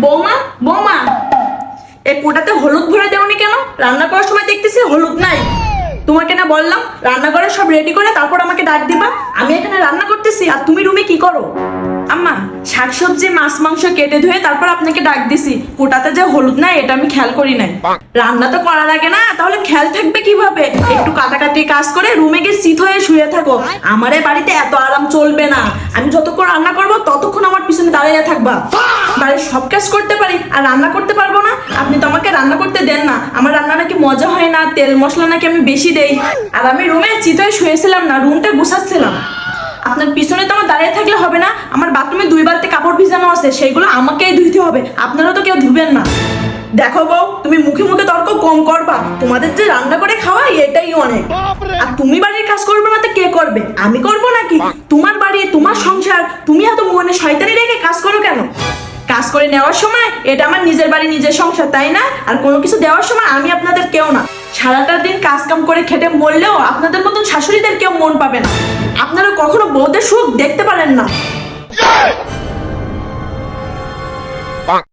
বৌমা বৌমা, এই কোটাতে হলুদ ভরে দেওনি কেন? রান্না করার সময় দেখতেছি হলুদ নাই। তোমাকে না বললাম রান্নাঘরে সব রেডি করে তারপর আমাকে ডাক দিবা? আমি এখানে রান্না করতেছি আর তুমি রুমে কি করো? আম্মা, শাকসবজি মাছ মাংস কেটে ধুয়ে তারপর আপনাকে ডাক দিছি, কোটাতে যে হলুদ নাই এটা আমি খেয়াল করি নাই। রান্না তো করা লাগে না, তাহলে খেয়াল থাকবে কিভাবে? একটু কাটাকাটি কাজ করে রুমে গিয়ে শীত হয়ে শুয়ে থাকো। আমার এই বাড়িতে এত আরাম চলবে না। আমি যতক্ষণ রান্না করবো ততক্ষণ আমার পিছনে দাঁড়িয়ে থাকবা। বাড়ির সব কাজ করতে পারি আর রান্না করতে পারবো না? আপনি তো আমাকে রান্না করতে দেন না। আমার রান্না নাকি মজা হয় না, তেল মশলা নাকি আমি বেশি দেই। আর আমি রুমে চিত হয়ে শুয়েছিলাম না, রুমটা গুছাচ্ছিলাম। আপনার পিছনে তো আমার দাঁড়িয়ে থাকলে হবে না। আমার বাথরুমে 2 বালতি কাপড় ভিজানো আছে, সেইগুলো আমাকেই ধুইতে হবে, আপনারা তো কেউ ধুবেন না। দেখো বউ, তুমি মুখে মুখে তর্ক কম করবা। তোমাদের যে রান্না করে খাওয়াই এটাই অনেক। আর তুমি বাড়ির কাজ করবে না তো কে করবে? আমি করবো নাকি? তোমার বাড়ি, তোমার সংসার, তুমি এত মনে শয়তানি রেখে কাজ করো কেন? কাজ করে নেওয়ার সময় এটা আমার নিজের বাড়ি নিজের সংসার, তাই না? আর কোনো কিছু দেওয়ার সময় আমি আপনাদের কেউ না। সারাটা দিন কাজ কাম করে খেটে মরলেও আপনাদের মতন শাশুড়িদের কেউ মন পাবে না। আপনারা কখনো বউদের সুখ দেখতে পারেন না।